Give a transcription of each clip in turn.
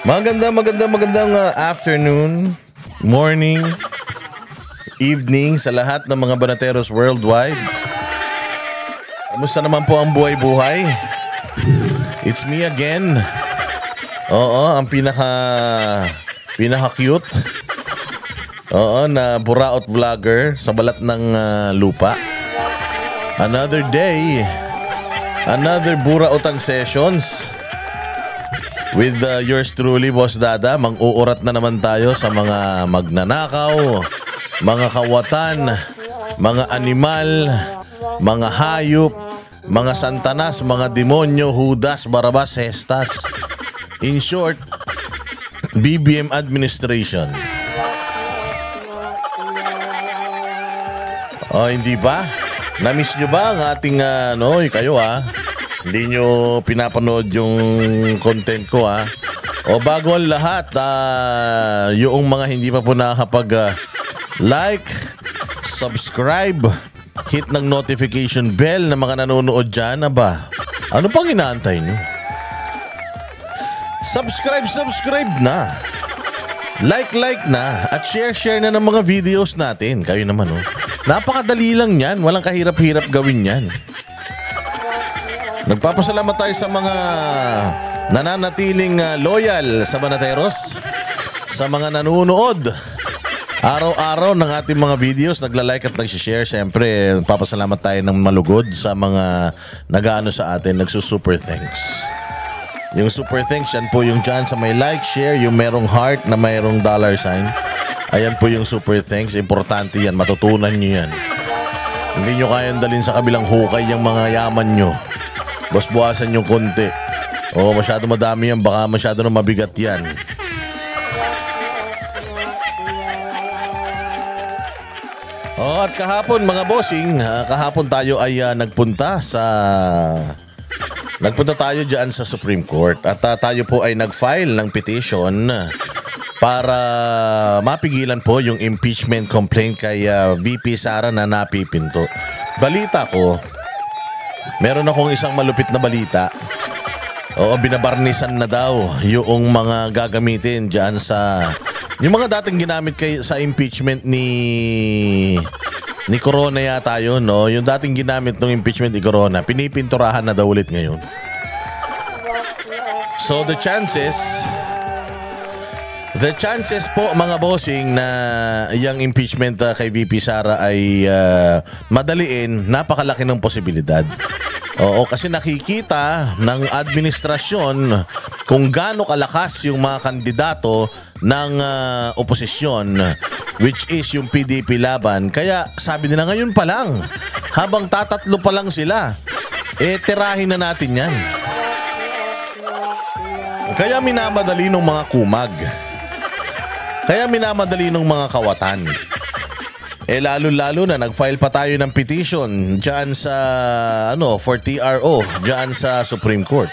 Magandang afternoon, morning, evening sa lahat ng mga banateros worldwide. Kamusta naman po ang buhay-buhay? It's me again. Oo, ang pinaka-cute. Oo, na buraot vlogger sa balat ng lupa. Another day, another buraotang sessions. With yours truly, Boss Dada, mang-uurat na naman tayo sa mga magnanakaw, mga kawatan, mga animal, mga hayop, mga santanas, mga demonyo, Judas, Barabas, Hestas. In short, BBM administration. Oh, hindi ba? Na-miss nyo ba ang ating, kayo hindi nyo pinapanood yung content ko O bago ang lahat, yung mga hindi pa po nakakapag like, subscribe, hit ng notification bell na mga nanonood dyan, ano pang inaantay nyo? Subscribe na. Like na. At share na ng mga videos natin. Kayo naman napakadali lang yan. Walang kahirap-hirap gawin yan. Nagpapasalamat tayo sa mga nananatiling loyal sa Banateros, sa mga nanonood araw-araw ng ating mga videos, nagla-like at nag-share. Siyempre, nagpapasalamat tayo ng malugod sa mga nag-aano sa atin, nagsusuper thanks. Yung super thanks, yan po yung dyan sa may like, share, yung merong heart na mayroong dollar sign. Ayan po yung super thanks. Importante yan, matutunan nyo yan. Hindi nyo kayang dalhin sa kabilang hukay yung mga yaman nyo. Bas buwasan yung konti. Masyado madami yan. Baka masyado na mabigat yan. At kahapon mga bossing, kahapon tayo ay nagpunta tayo dyan sa Supreme Court. At tayo po ay nag-file ng petition para mapigilan po yung impeachment complaint kay VP Sara na napipinto. Balita ko, meron akong isang malupit na balita. Binabarnisan na daw yung mga gagamitin dyan sa... Yung mga dating ginamit sa impeachment ni Corona yata yun, no? Yung dating ginamit ng impeachment ni Corona, pinipinturahan na daw ulit ngayon. So the chances po mga bossing na yung impeachment kay VP Sara ay madaliin, napakalaki ng posibilidad. Kasi nakikita ng administrasyon kung gaano kalakas yung mga kandidato ng oposisyon, which is yung PDP laban. Kaya sabi nila ngayon pa lang, habang tatatlo pa lang sila, tirahin na natin yan. Kaya minamadali ng mga kumag. Kaya minamadali ng mga kawatan. Lalo-lalo na nag-file pa tayo ng petition diyan sa for TRO diyan sa Supreme Court.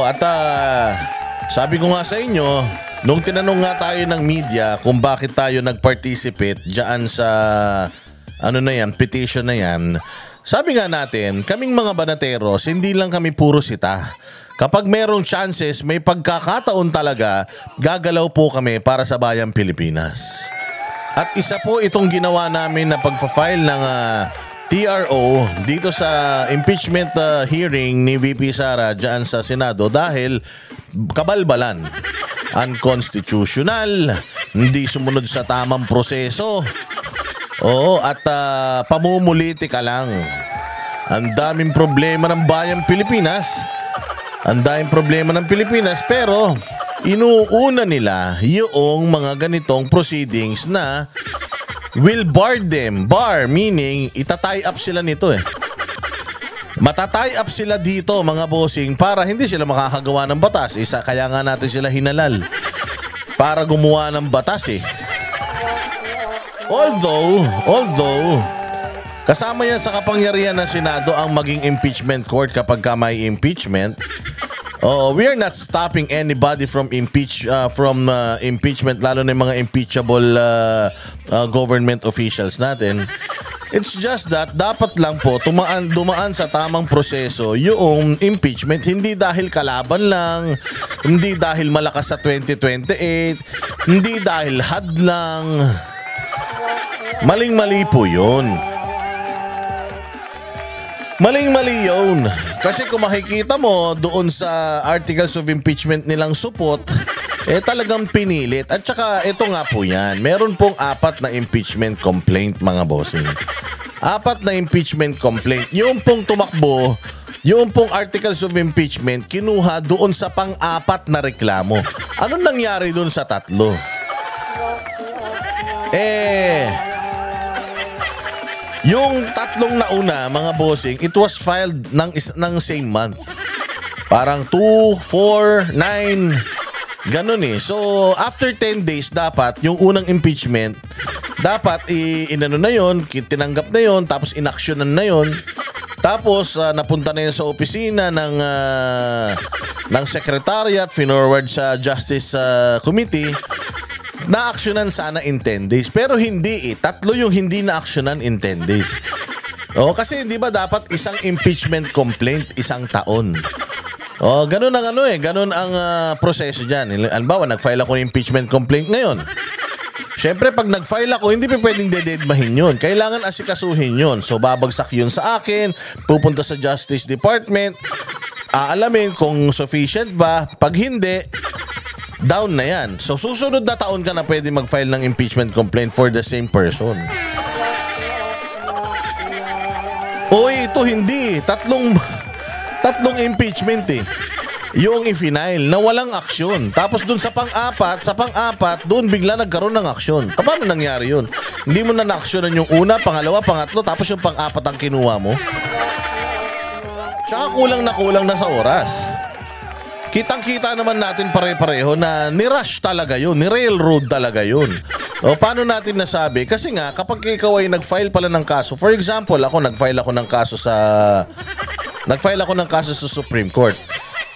At sabi ko nga sa inyo, nung tinanong nga tayo ng media kung bakit tayo nag-participate diyan sa petition na yan, sabi nga natin, kaming mga banateros, hindi lang kami puro sita. Kapag merong chances, may pagkakataon talaga, gagalaw po kami para sa bayang Pilipinas. At isa po itong ginawa namin na pagpa-file ng TRO dito sa impeachment hearing ni VP Sara dyan sa Senado dahil kabalbalan, unconstitutional, hindi sumunod sa tamang proseso, at pamumulitika lang. Ang daming problema ng bayang Pilipinas. Pero inuuna nila yung mga ganitong proceedings na will bar them. Bar meaning itatie up sila nito Matatie up sila dito mga bossing para hindi sila makakagawa ng batas. Kaya nga natin sila hinalal para gumawa ng batas Although kasama yan sa kapangyarihan ng Senado ang maging impeachment court kapag may impeachment. We are not stopping anybody from impeachment, lalo na yung mga impeachable government officials natin. It's just that dapat lang po dumaan sa tamang proseso yung impeachment, hindi dahil kalaban lang, hindi dahil malakas sa 2028, hindi dahil hadlang. Maling-mali po yun. Maling-mali yun. Kasi kung makikita mo doon sa articles of impeachment nilang supot, talagang pinilit. At saka ito nga po yan, meron pong 4 na impeachment complaint, mga bossing. 4 na impeachment complaint. Yung pong tumakbo, yung pong articles of impeachment, kinuha doon sa pang-4 na reklamo. Anong nangyari doon sa 3? Yung 3 nauna, mga bossing, it was filed ng same month. Parang 2, 4, 9, ganun eh. So, after 10 days, dapat yung unang impeachment, dapat inano na yun, tinanggap na yun, tapos inaksyonan na yun. Tapos, napunta na yun sa opisina ng secretariat, finorward sa Justice Committee. Na-actionan sana in 10 days. Pero hindi 3 yung hindi na-actionan in 10 days. Kasi di ba dapat isang impeachment complaint, 1 taon. Ganun ang ganun ang proseso dyan. Halimbawa, nag-file ako ng impeachment complaint ngayon. Siyempre, pag nag-file ako, hindi pa pwedeng dededmahin yun. Kailangan asikasuhin yun. So, babagsak yun sa akin, pupunta sa Justice Department, aalamin kung sufficient ba. Pag hindi, down na yan. So, susunod na taon ka na pwede mag-file ng impeachment complaint for the same person. Ito hindi. Tatlong impeachment yung i-final na walang aksyon. Tapos dun sa pang-4, doon bigla nagkaroon ng aksyon. Paano nangyari yun? Hindi mo na na-aksyonan yung una, pangalawa, pangatlo, tapos yung pang-4 ang kinuha mo. Tsaka kulang na sa oras. Kitang-kita naman natin pare-pareho na ni-rush talaga yun, ni-railroad talaga yun. Paano natin nasabi? Kasi nga, kapag ikaw ay nag-file pala ng kaso, for example, nag-file ako ng kaso sa Supreme Court.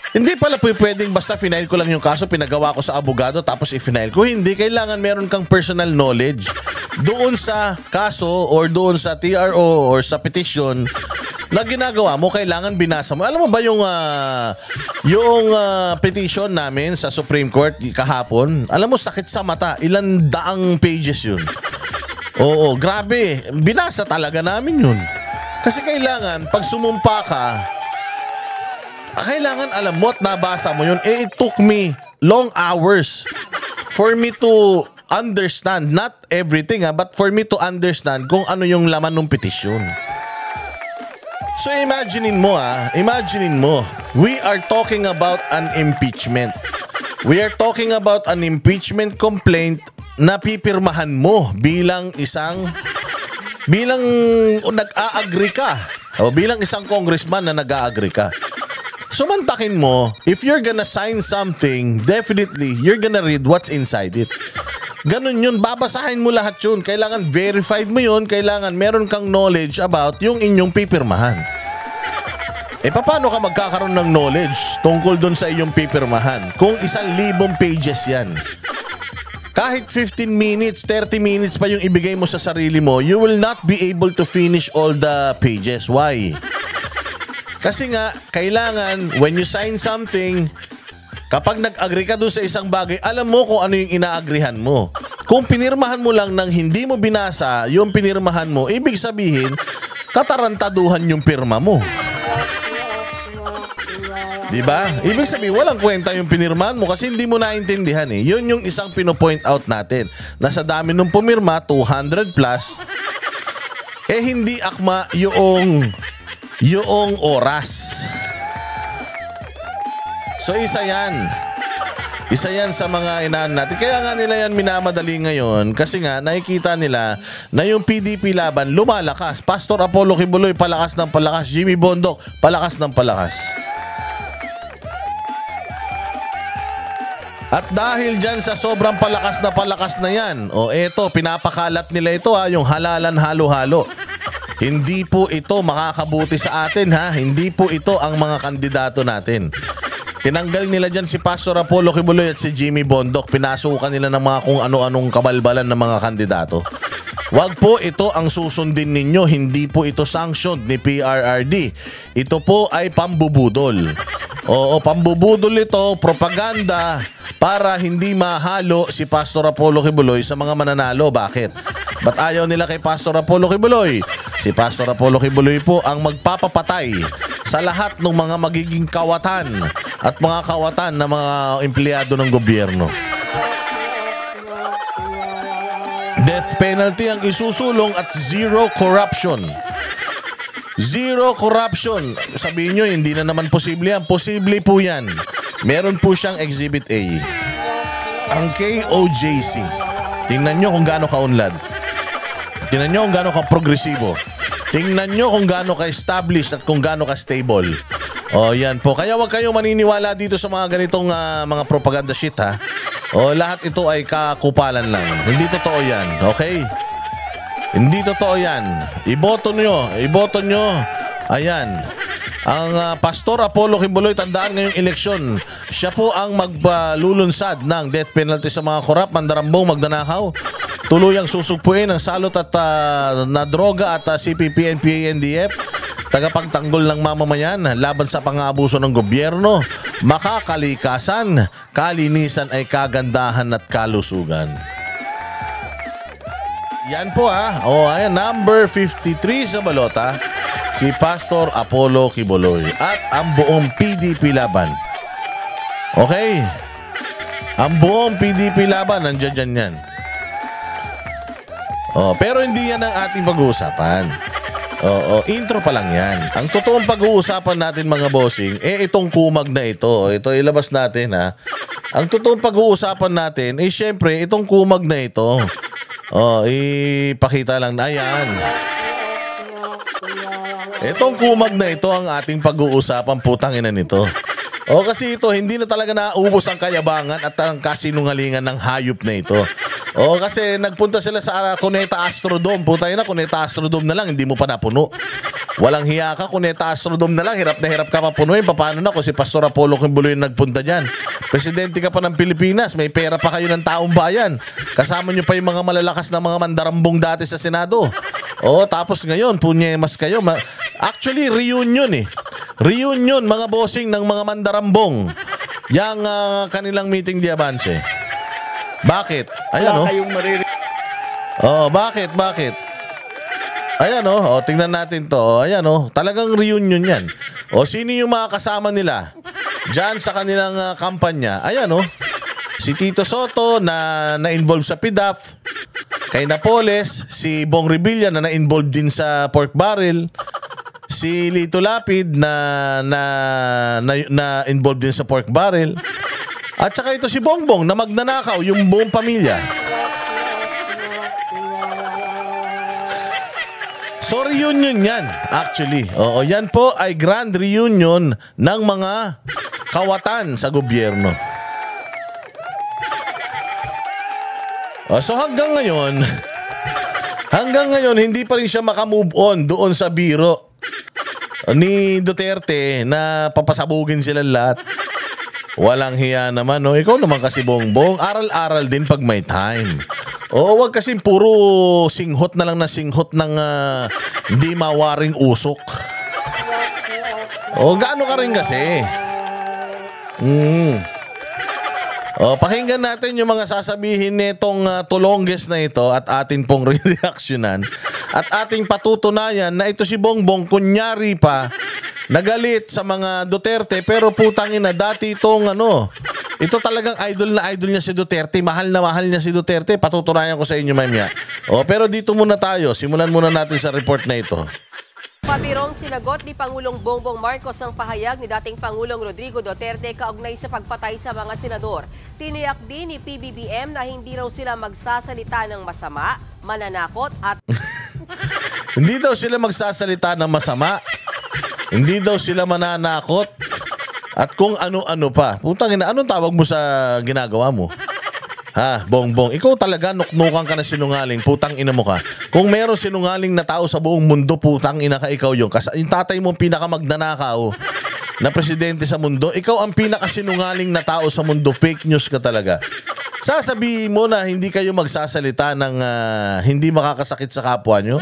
Hindi pala pwedeng basta final ko lang yung kaso, pinagawa ko sa abogado, tapos i-final ko. Hindi, kailangan meron kang personal knowledge doon sa kaso or doon sa TRO or sa petition na ginagawa mo, kailangan binasa mo. Alam mo ba yung petition namin sa Supreme Court kahapon? Alam mo, sakit sa mata. Ilan daang pages yun. Oo, grabe. Binasa talaga namin yun. Kasi kailangan, pag sumumpa ka, kailangan alam mo at nabasa mo yun. It took me long hours for me to understand, not everything but for me to understand kung ano yung laman ng petisyon. So imagine mo, we are talking about an impeachment. We are talking about an impeachment complaint na pipirmahan mo bilang nag-a-agree ka. O bilang isang congressman na nag-a-agree ka. So mantakin mo, if you're gonna sign something, definitely you're gonna read what's inside it. Ganun yun, babasahin mo lahat yun. Kailangan verified mo yun, kailangan meron kang knowledge about yung inyong pipirmahan. Paano ka magkakaroon ng knowledge tungkol dun sa iyong pipirmahan kung 1,000 pages yan? Kahit 15 minutes, 30 minutes pa yung ibigay mo sa sarili mo, you will not be able to finish all the pages. Why? Kasi nga, kailangan, when you sign something, kapag nag-agree ka dun sa isang bagay, alam mo kung ano yung ina-agreehan mo. Kung pinirmahan mo lang nang hindi mo binasa yung pinirmahan mo, ibig sabihin, tatarantaduhan yung pirma mo. Diba? Ibig sabihin, walang kwenta yung pinirmahan mo kasi hindi mo naintindihan Yun yung isang pinopoint out natin. Na sa dami nung pumirma, 200 plus, hindi akma yung oras. So isa yan sa mga inaan natin. Kaya nga nila yan minamadali ngayon kasi nga nakikita nila na yung PDP laban lumalakas. Pastor Apollo Kibuloy palakas ng palakas. Jimmy Bondoc palakas ng palakas. At dahil dyan sa sobrang palakas na yan, eto, pinapakalat nila ito yung halalan halo-halo. Hindi po ito makakabuti sa atin Hindi po ito ang mga kandidato natin. Tinanggal nila dyan si Pastor Apollo Kibuloy at si Jimmy Bondoc. Pinasukan nila ng mga kung ano-anong kabalbalan ng mga kandidato. Wag po ito ang susundin ninyo, hindi po ito sanctioned ni PRRD. Ito po ay pambubudol. Oo, pambubudol ito, propaganda para hindi mahalo si Pastor Apollo Kibuloy sa mga mananalo. Bakit? Ba't ayaw nila kay Pastor Apollo Kibuloy? Si Pastor Apollo Kibuloy po ang magpapapatay sa lahat ng mga magiging kawatan at mga kawatan na mga empleyado ng gobyerno. Death penalty ang isusulong at zero corruption. Zero corruption. Sabihin nyo, hindi na naman posible yan. Posible po yan. Meron po siyang Exhibit A. Ang KOJC. Tingnan nyo kung gaano kaunlad. Tingnan nyo kung gaano ka-progresibo. Tingnan nyo kung gaano ka-established at kung gaano ka-stable. O, yan po. Kaya wag kayong maniniwala dito sa mga ganitong mga propaganda shit, ha? O, lahat ito ay kakupalan lang. Hindi totoo yan. Okay? Hindi totoo yan. Iboto nyo. Iboto nyo. Ayan. Ang Pastor Apollo Kibuloy, tandaan ngayong eleksyon, siya po ang maglulunsad ng death penalty sa mga korap, mandarambong, magnanakaw. Tuluyang susugpuin ang salot at na droga at CPP, NPA, NDF. Tagapagtanggol ng mamamayan laban sa pang-aabuso ng gobyerno, makakalikasan, kalinisan ay kagandahan at kalusugan. Yan po O, ayan, number 53 sa balota, si Pastor Apollo Kibuloy at ang buong PDP laban. Okay? Ang buong PDP laban, nandiyan dyan yan. Pero hindi yan ang ating pag-uusapan. Oo, intro pa lang yan. Ang totoong pag-uusapan natin mga bossing, itong kumag na ito. Ito ilabas natin ha. Ang totoong pag-uusapan natin, syempre, itong kumag na ito. Ipakita lang na yan. Itong kumag na ito ang ating pag-uusapan, putang ina nito. Kasi ito, hindi na talaga naubos ang kayabangan at ang kasinungalingan ng hayop na ito. Kasi nagpunta sila sa Cuneta Astrodome. Putay na, Cuneta Astrodome na lang, hindi mo pa napuno. Walang hiya ka, Cuneta Astrodome na lang, hirap na hirap ka papunuin. Paano na kung si Pastor Apollo Kibuloy yung nagpunta dyan? Presidente ka pa ng Pilipinas, may pera pa kayo ng taong bayan. Kasama nyo pa yung mga malalakas na mga mandarambong dati sa Senado. Tapos ngayon, punyemas kayo. Actually, reunion Reunion, mga bossing ng mga mandarambong. Yang kanilang meeting di avance. Bakit? Ayan bakit? Ayan tingnan natin to. Ayan talagang reunion yan. Sino yung mga kasama nila diyan sa kanilang kampanya? Ayan si Tito Soto na na-involve sa PDAF, kay Napoles, si Bong Revilla na na-involve din sa pork barrel, si Lito Lapid na involved din sa pork barrel. At saka ito si Bongbong na magnanakaw yung buong pamilya. So reunion yan, actually. Yan po ay grand reunion ng mga kawatan sa gobyerno. So hanggang ngayon, hindi pa rin siya makamove on doon sa biro ni Duterte na papasabugin sila lahat. Walang hiya naman, Ikaw naman kasi, Bongbong, aral-aral din pag may time. Wag kasi puro singhot na lang na singhot ng hindi mawaring usok. Gaano ka rin kasi? Pakinggan natin yung mga sasabihin nitong tulongges na ito at atin pong re-reactionan at ating patutunayan na ito si Bongbong kunyari pa nagalit sa mga Duterte, pero putang ina, dati itong ito talagang idol na idol niya si Duterte, mahal na mahal niya si Duterte. Patutunayan ko sa inyo mamaya. Pero dito muna tayo, simulan muna natin sa report na ito. Pabirong sinagot ni Pangulong Bongbong Marcos ang pahayag ni dating Pangulong Rodrigo Duterte kaugnay sa pagpatay sa mga senador. Tiniyak din ni PBBM na hindi raw sila magsasalita ng masama, mananakot at... Hindi daw sila magsasalita ng masama. Hindi daw sila mananakot. At kung ano-ano pa. Putang ina, anong tawag mo sa ginagawa mo? Bongbong, ikaw talaga nuknukan ka na sinungaling, putang ina mo ka. Kung meron sinungaling na tao sa buong mundo, putang ina ka, ikaw yun. Kasi yung tatay mo pinakamagnanakaw na presidente sa mundo, ikaw ang pinakasinungaling na tao sa mundo. Fake news ka talaga. Sasabihin mo na hindi kayo magsasalita ng hindi makakasakit sa kapwa nyo?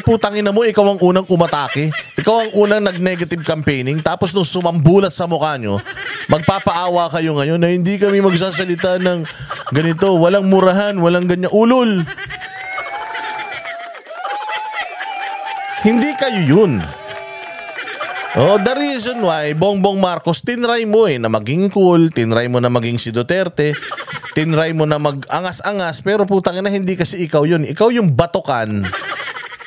Putangin na mo, ikaw ang unang umatake. Ikaw ang unang nag-negative campaigning. Tapos nung sumambulat sa mukha nyo, magpapaawa kayo ngayon na hindi kami magsasalita ng ganito. Walang murahan, walang ganyan. Ulol! Hindi kayo yun. The reason why Bongbong Marcos tinry mo na maging cool, tinry mo na maging si Duterte, tinry mo na mag-angas-angas, pero putang ina hindi kasi ikaw yun. Ikaw yung batukan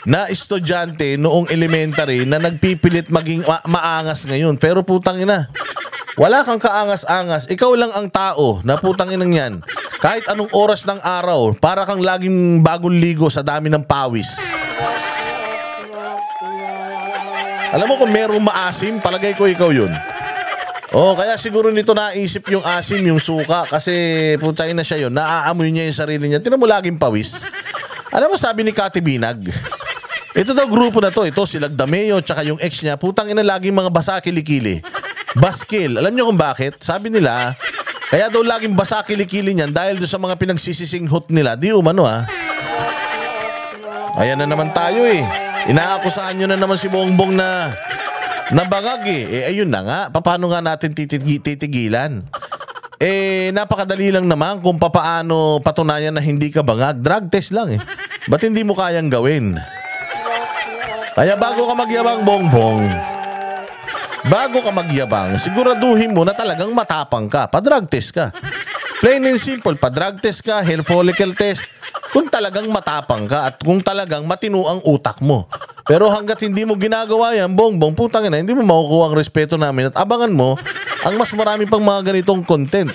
na estudyante noong elementary na nagpipilit maging maangas ngayon. Pero putang ina, wala kang kaangas-angas. Ikaw lang ang tao na putang inang yan. Kahit anong oras ng araw, para kang laging bagong ligo sa dami ng pawis. Alam mo kung merong maasim, palagay ko ikaw yun. Kaya siguro nito naisip yung asim, yung suka, kasi putangin na siya yun. Naaamoy niya yung sarili niya. Tinan mo laging pawis. Alam mo sabi ni Kati Binag, ito daw grupo na to, ito si Lagdameo, tsaka yung ex niya, putang ina laging mga basa kilikili. Baskil. Alam niyo kung bakit? Sabi nila, kaya daw laging basa kilikili niyan dahil doon sa mga pinagsisisinghot nila. Di umano Ayan na naman tayo Inaakusahan nyo na naman si Bongbong na bangag ayun na nga. Paano nga natin titigilan? Napakadali lang naman kung papaano patunayan na hindi ka bangag. Drug test lang Ba't hindi mo kayang gawin? Kaya bago ka magyabang, Bongbong, bago ka magyabang, siguraduhin mo na talagang matapang ka. Pa-drug test ka. Plain and simple, pa-drug test ka, hair follicle test. Kung talagang matapang ka at kung talagang matino ang utak mo. Pero hanggat hindi mo ginagawa yan, Bongbong, putang ina, hindi mo makukuha ang respeto namin at abangan mo ang mas marami pang mga ganitong content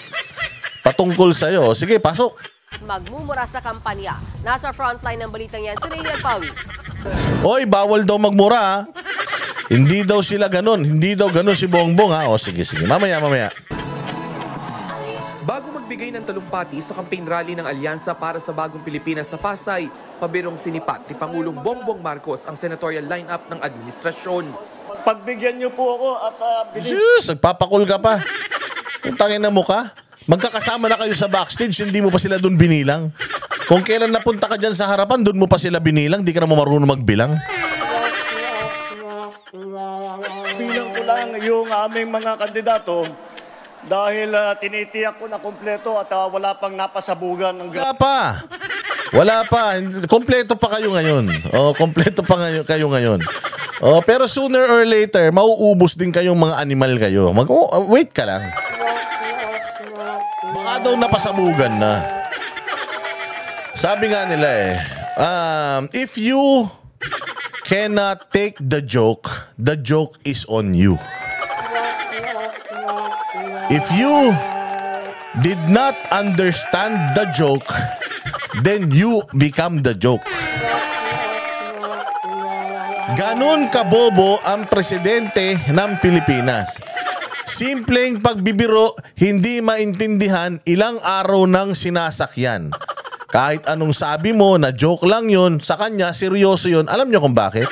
patungkol sa'yo. Sige, pasok. Magmumura sa kampanya. Nasa frontline ng balitang yan, si Raylan Pawi. Oy, bawal daw magmura. Hindi daw sila ganun. Hindi daw ganun si Bongbong sige. Mamaya. Bago magbigay ng talumpati sa campaign rally ng Alyansa para sa Bagong Pilipinas sa Pasay, pabirong sinipat ni Pangulong Bongbong Marcos ang senatorial lineup ng administrasyon. Pagbigyan niyo po ako at Diyos, nagpapakul ka pa. Putangin na mo ka. Magkakasama na kayo sa backstage, hindi mo pa sila doon binilang. Kung kailan napunta ka dyan sa harapan, doon mo pa sila binilang, di ka na marunong magbilang. bilang ko lang yung aming mga kandidato dahil tinitiyak ko na kumpleto at wala pang napasabugan ng Wala pa. Kompleto pa kayo ngayon. Kompleto pa kayo ngayon. Pero sooner or later, mauubos din kayong mga animal kayo. Wait ka lang. Baka daw napasabugan na. Sabi nga nila if you cannot take the joke is on you. If you did not understand the joke, then you become the joke. Ganon kabobo ang presidente ng Pilipinas. Simpleng pagbibiro, hindi maintindihan ilang araw nang sinasakyan. Kahit anong sabi mo na joke lang yun, sa kanya seryoso yun. Alam nyo kung bakit?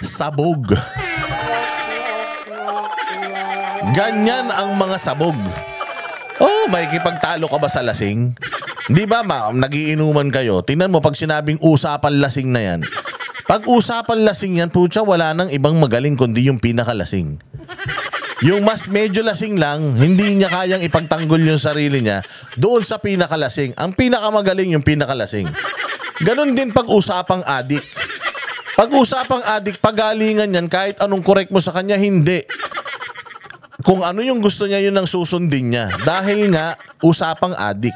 Sabog. Ganyan ang mga sabog. Makikipagtalo ka ba sa lasing? Di ba nagiinuman kayo? Tingnan mo pag sinabing usapan lasing na yan. Pag usapan lasing yan, putya, wala nang ibang magaling kundi yung pinakalasing. Yung mas medyo lasing lang, hindi niya kayang ipagtanggol yung sarili niya doon sa pinakalasing. Ang pinakamagaling yung pinakalasing. Ganon din pag usapang adik. Pag usapang adik, pagalingan yan, kahit anong correct mo sa kanya, hindi. Kung ano yung gusto niya, yun ang susundin niya. Dahil nga, usapang adik.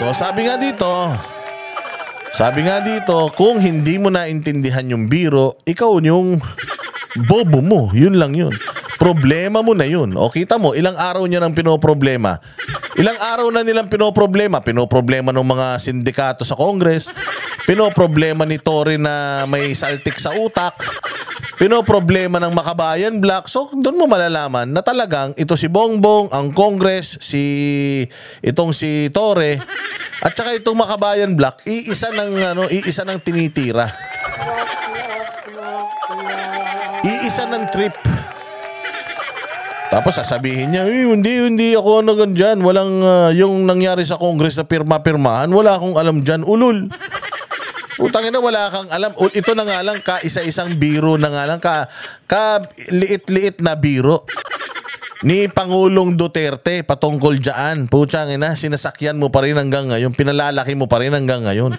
So sabi nga dito, kung hindi mo naintindihan yung biro, ikaw yung bobo mo. Yun lang yun. Problema mo na yun. O kita mo, ilang araw niya nang pinoproblema. Ilang araw na nilang pinoproblema. Pinoproblema ng mga sindikato sa Congress. Pinoproblema ni Tory na may saltik sa utak. Pinoproblema ng Makabayan Black. So doon mo malalaman na talagang ito si Bongbong, ang Congress, itong si Torre, at saka itong Makabayan Black, iisa ng tinitira. Iisa ng trip. Tapos sasabihin niya, hindi ako ano dyan. Walang yung nangyari sa Congress na pirma-pirmahan, wala akong alam dyan. Ulul. Utangin na wala kang alam. Ito na nga lang, isa-isang biro na nga lang, liit-liit na biro ni Pangulong Duterte patungkol dyan. Putsang ina, sinasakyan mo pa rin hanggang ngayon, pinalalaki mo pa rin hanggang ngayon.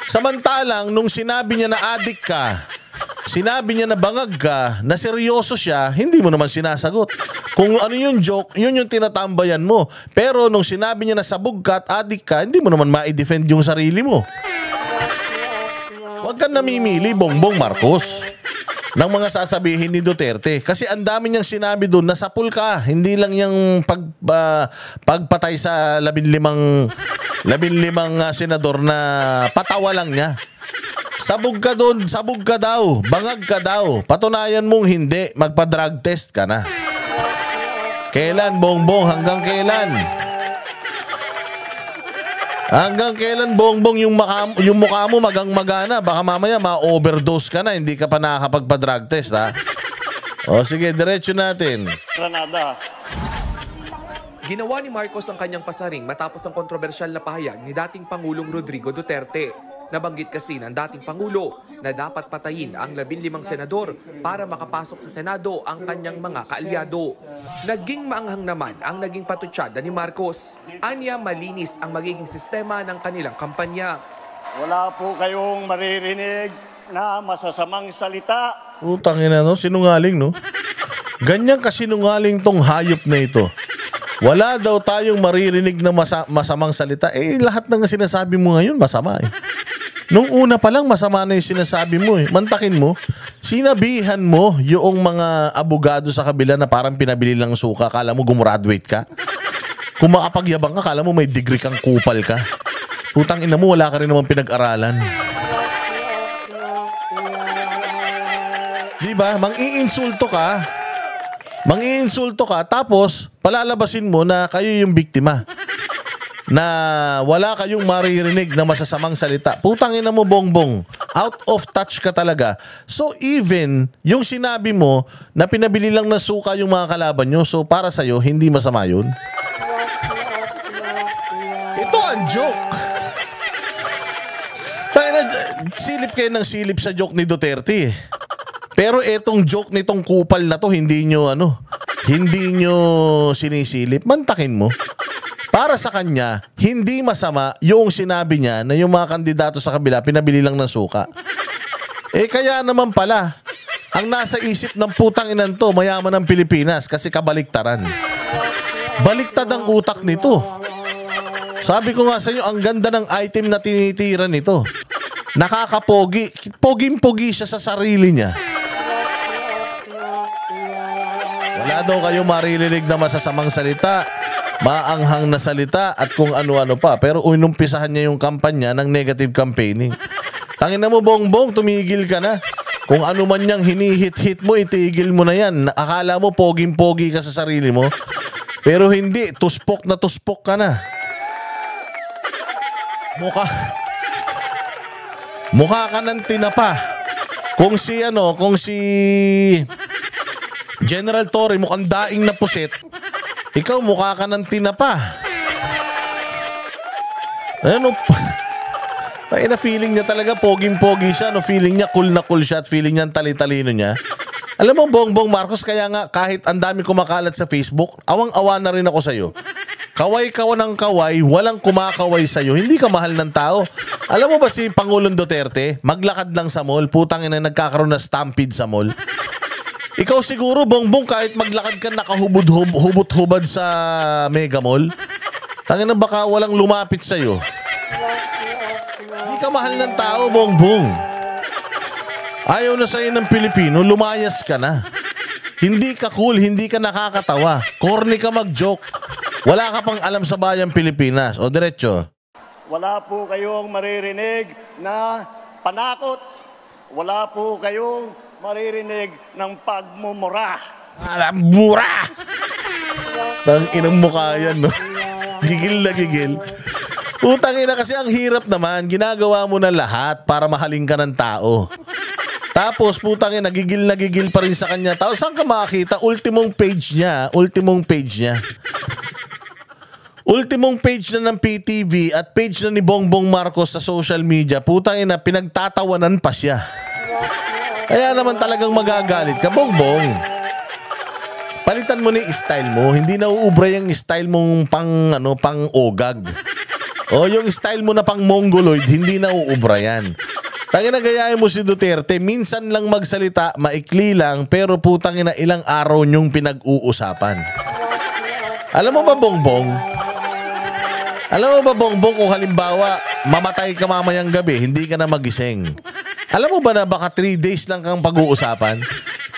Samantalang, nung sinabi niya na adik ka, sinabi niya na bangag ka, na seryoso siya, hindi mo naman sinasagot. Kung ano yung joke, yun yung tinatambayan mo. Pero nung sinabi niya na sabog ka at adik ka, hindi mo naman ma-defend yung sarili mo. Huwag kang namimili, Bongbong Marcos, ng mga sasabihin ni Duterte. Kasi ang dami niyang sinabi doon, nasapul ka. Hindi lang yung pagpatay sa 15 senador na patawa lang niya. Sabog ka doon, sabog ka daw, bangag ka daw. Patunayan mong hindi, magpa-drug test ka na. Kailan, Bongbong? Hanggang kailan? Hanggang kailan, Bongbong, yung mukha mo magang-magana? Baka mamaya ma-overdose ka na, hindi ka pa nakakapagpa-drug test, ha? O sige, diretso natin. Granada. Ginawa ni Marcos ang kanyang pasaring matapos ang kontrobersyal na pahayag ni dating Pangulong Rodrigo Duterte. Nabanggit kasi ng dating Pangulo na dapat patayin ang 15 senador para makapasok sa Senado ang kanyang mga kaalyado. Naging maanghang naman ang naging patutsada ni Marcos. Anya malinis ang magiging sistema ng kanilang kampanya. Wala po kayong maririnig na masasamang salita. Utangin na, no? Sinungaling, no? Ganyan kasinungaling tong hayop na ito. Wala daw tayong maririnig na masamang salita. Eh, lahat ng sinasabi mo ngayon, masama eh. Nung una pa lang, masama na yung sinasabi mo eh. Mantakin mo, sinabihan mo yung mga abogado sa kabila na parang pinabili lang suka. Kala mo gumraduate ka. Kung makapagyabang ka, kala mo may degree kang kupal ka. Putang ina mo, wala ka rin naman pinag-aralan. Diba? Mang-iinsulto ka. Mang-iinsulto ka, tapos palalabasin mo na kayo yung biktima. Na wala kayong maririnig na masasamang salita. Putangin na mo, Bongbong. Out of touch ka talaga. So even yung sinabi mo na pinabili lang ng suka yung mga kalaban nyo, so para sa'yo, hindi masama yun. Ito ang joke. Silip kayo ng silip sa joke ni Duterte. Pero etong joke nitong kupal na to, hindi nyo sinisilip. Mantakin mo. Para sa kanya, hindi masama yung sinabi niya na yung mga kandidato sa kabila pinabili lang ng suka. Eh kaya naman pala, ang nasa isip ng putang inan to, mayaman ng Pilipinas kasi kabaliktaran. Baliktad ang utak nito. Sabi ko nga sa inyo, ang ganda ng item na tinitira nito. Nakakapogi. Poging-pogi siya sa sarili niya. Wala daw kayo maririnig na masasamang salita, maanghang na salita at kung ano-ano pa. Pero inumpisahan niya yung kampanya ng negative campaigning. Tangin na mo, Bongbong, tumigil ka na. Kung ano man niyang hinihit-hit mo, itigil mo na yan. Akala mo poging-pogi ka sa sarili mo. Pero hindi, tuspok na tuspok ka na. Mukha ka ng tinapa. Kung si General Torre mukhang daing na puset, ikaw mukha ka ng tinapa. Ano pa? Tayo na feeling niya talaga poging-pogi siya, no? Feeling niya cool na cool siya at feeling niya tali-talino niya. Alam mo, Bongbong Marcos, kaya nga kahit ang dami kumakalat sa Facebook, awang-awa na rin ako sa'yo. Kaway ka ng kaway, walang kumakaway sa'yo. Hindi ka mahal ng tao. Alam mo ba si Pangulong Duterte, maglakad lang sa mall, putang ina nagkakaroon na stampede sa mall. Ikaw siguro, Bongbong, kahit maglakad ka nakahubot-hubad sa Mega Mall, tangina baka walang lumapit sa'yo. Hindi ka mahal ng tao, Bongbong. Ayaw na sa'yo ng Pilipino, lumayas ka na. Hindi ka cool, hindi ka nakakatawa. Corny ka mag-joke. Wala ka pang alam sa bayang Pilipinas. O diretso. Wala po kayong maririnig na panakot. Wala po kayong maririnig ng pagmumura. Mura! Tang inang mukha yan, no? Gigil na gigil. Putang ina kasi ang hirap naman. Ginagawa mo na lahat para mahalin ka ng tao. Tapos putang ina, nagigil pa rin sa kanya. Tapos saan ka makakita? Ultimong page niya. Ultimong page na ng PTV at page na ni Bongbong Marcos sa social media. Putang ina, pinagtatawanan pa siya. Kaya naman talagang magagalit ka, Bongbong. Palitan mo na yung style mo. Hindi na uubra yung style mong pang ogag. O yung style mo na pang mongoloid, hindi na uubra yan. Tangina, gayahin mo si Duterte, minsan lang magsalita, maikli lang, pero putang ina, ilang araw niyong pinag-uusapan. Alam mo ba, Bongbong? Kung halimbawa, mamatay ka mamayang gabi, hindi ka na magising. Alam mo ba na baka 3 days lang kang pag-uusapan?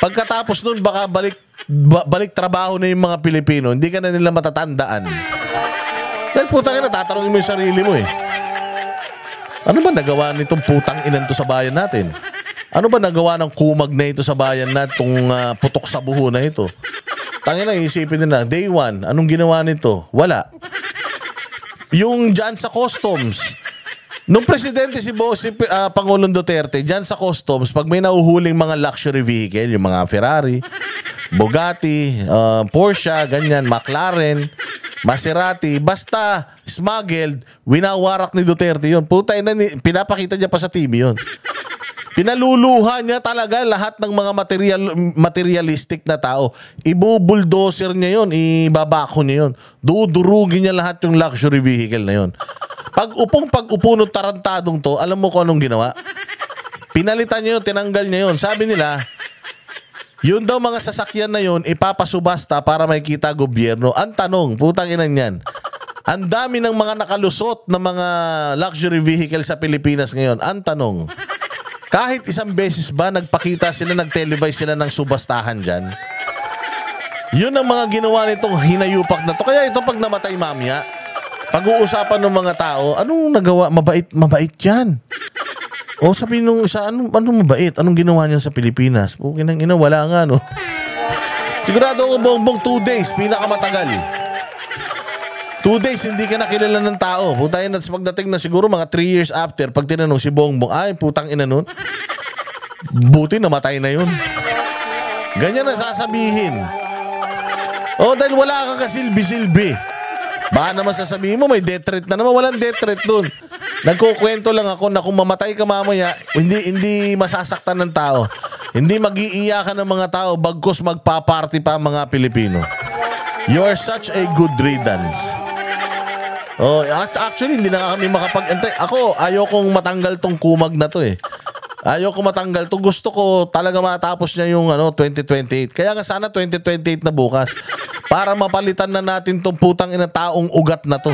Pagkatapos nun, baka balik trabaho na yung mga Pilipino, hindi ka na nila matatandaan. Dahil putang ina, tatanungin mo yung sarili mo eh. Ano ba nagawa nitong putang inan to sa bayan natin? Ano ba nagawa ng kumag na ito sa bayan na itong putok sa buho na ito? Tangina, isipin nila, day 1, anong ginawa nito? Wala. Yung dyan sa customs, nung presidente si Pangulong Duterte, dyan sa customs, pag may nauhuling mga luxury vehicle, yung mga Ferrari, Bugatti, Porsche, ganyan, McLaren, Maserati, basta smuggled, winawarak ni Duterte yun. Puta ina, pinapakita niya pa sa TV yun. Pinaluluha niya talaga lahat ng mga materialistic na tao. Ibubulldozer niya yun, ibabako niya yun. Dudurugin niya lahat yung luxury vehicle na yun. Pag-upo ng tarantadong to, alam mo kung anong ginawa? Pinalitan niya yun, tinanggal niya yun. Sabi nila, yun daw mga sasakyan na yun, ipapasubasta para makikita gobyerno. Ang tanong, putang ina niyan, ang dami ng mga nakalusot na mga luxury vehicle sa Pilipinas ngayon. Ang tanong, kahit isang beses ba nagpakita sila, nag-televise sila ng subastahan dyan? Yun ang mga ginawa nitong hinayupak na to. Kaya ito pag namatay mamaya, pag-uusapan ng mga tao, anong nagawa? Mabait yan. O sabihin nung isa, anong mabait? Anong ginawa niya sa Pilipinas? Okay nang ina, wala nga, no? Sigurado ko, Bongbong, 2 days, pinakamatagal. 2 days, hindi ka nakilala ng tao. Putang ina, pagdating na siguro mga 3 years after, pag tinanong si Bongbong, ay, putang ina nun. Buti, namatay na yun. Ganyan na sasabihin. O, dahil wala kang kasilbi-silbi. Baka naman sasabihin mo, may death threat na naman. Walang death threat dun. Nagkukwento lang ako na kung mamatay ka mamaya, hindi masasaktan ng tao. Hindi mag-iiyakan ng mga tao bagkus magpa-party pa mga Pilipino. You are such a good riddance. Oh, actually, hindi na kami makapag-antay. Ako, ayokong matanggal tong kumag na to eh. Ayoko matanggal to. Gusto ko talaga matapos niya yung 2028. Kaya nga sana 2028 na bukas. Para mapalitan na natin tong putang ina taong ugat na to.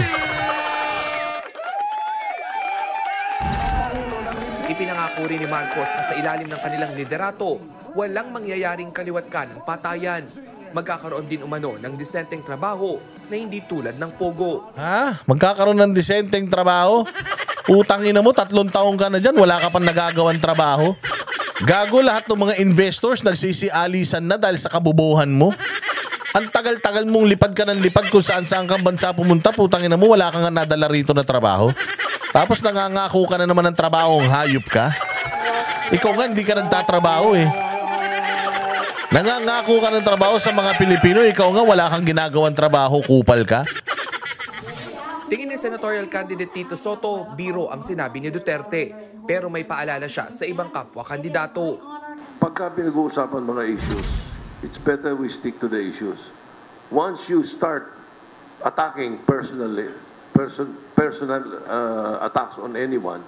Ipinangako rin ni Marcos na sa ilalim ng kanilang liderato, walang mangyayaring kaliwat ka ng patayan. Magkakaroon din umano ng disenteng trabaho na hindi tulad ng pogo. Ha? Magkakaroon ng disenteng trabaho? Utang ina mo, 3 taong ka na dyan, wala ka pang nagagawang trabaho. Gago, lahat ng mga investors nagsisialisan na dahil sa kabubuhan mo. Ang tagal-tagal mong lipad ka ng lipad kung saan-saan kang bansa pumunta, putang ina mo, wala kang nadala rito na trabaho. Tapos nangangako ka na naman ng trabaho, hayop ka. Ikaw nga, hindi ka nagtatrabaho eh. Nangangako ka ng trabaho sa mga Pilipino, ikaw nga wala kang ginagawang trabaho, kupal ka. Tingin ni senatorial candidate Tito Soto, biro ang sinabi ni Duterte. Pero may paalala siya sa ibang kapwa kandidato. Pagka pinag-uusapan mga issues, it's better we stick to the issues. Once you start attacking personal attacks on anyone,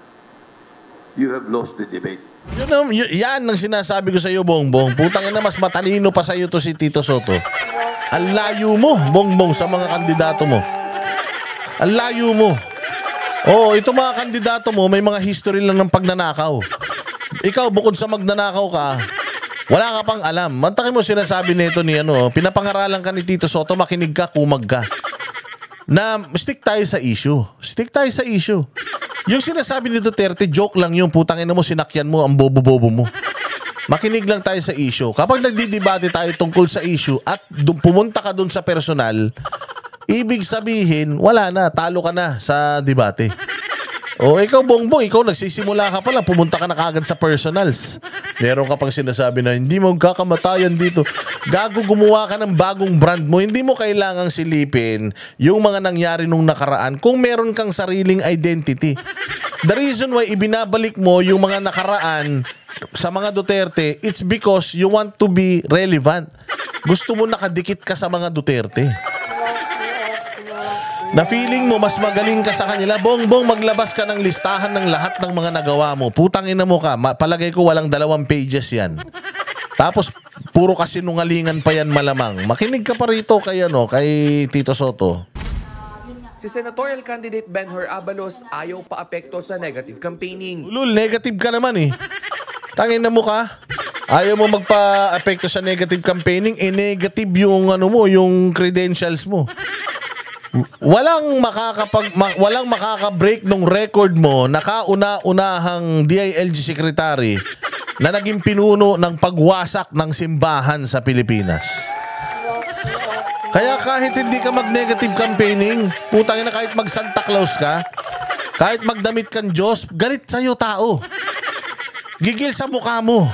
you have lost the debate. Yan ang sinasabi ko sa iyo, Bongbong. Putang ina, mas matalino pa sa iyo to si Tito Soto. Ang layo mo, Bongbong, sa mga kandidato mo. Ang layo mo. Oh, ito mga kandidato mo, may mga history lang ng pagnanakaw. Ikaw, bukod sa magnanakaw ka, wala ka pang alam. Mantakin mo sinasabi nito ni pinapangaralan ka ni Tito Soto, makinig ka, kumag ka. Na stick tayo sa issue. Stick tayo sa issue. Yung sinasabi ni Duterte, joke lang yung putang ina mo, sinakyan mo, ang bobo-bobo mo. Makinig lang tayo sa issue. Kapag nagdidebate tayo tungkol sa issue at pumunta ka dun sa personal, ibig sabihin, wala na, talo ka na sa debate. O ikaw, Bongbong, ikaw nagsisimula ka pa lang, pumunta ka na kagad sa personals. Meron ka pang sinasabi na hindi mo kakamatayan dito. Gago, gumawa ka ng bagong brand mo. Hindi mo kailangang silipin yung mga nangyari nung nakaraan kung meron kang sariling identity. The reason why ibinabalik mo yung mga nakaraan sa mga Duterte, it's because you want to be relevant. Gusto mo nakadikit ka sa mga Duterte. Na feeling mo mas magaling ka sa kanila, Bongbong, maglabas ka ng listahan ng lahat ng mga nagawa mo. Putang ina mo ka, palagay ko walang 2 pages yan. Tapos puro kasinungalingan pa yan malamang. Makinig ka pa rito kay, kay Tito Soto. Si senatorial candidate Benhur Abalos ayaw paapekto sa negative campaigning. Ulul, negative ka naman eh. Tangin na mo ka. Ayaw mo magpa-apekto sa negative campaigning, negative yung yung credentials mo. Walang makaka-break nung record mo, nakauna-unahang DILG secretary na naging pinuno ng pagwasak ng simbahan sa Pilipinas. Kaya kahit hindi ka mag-negative campaigning, putang ina, kahit mag-Santa Claus ka, kahit magdamit kang Diyos, galit sa'yo tao. Gigil sa mukha mo.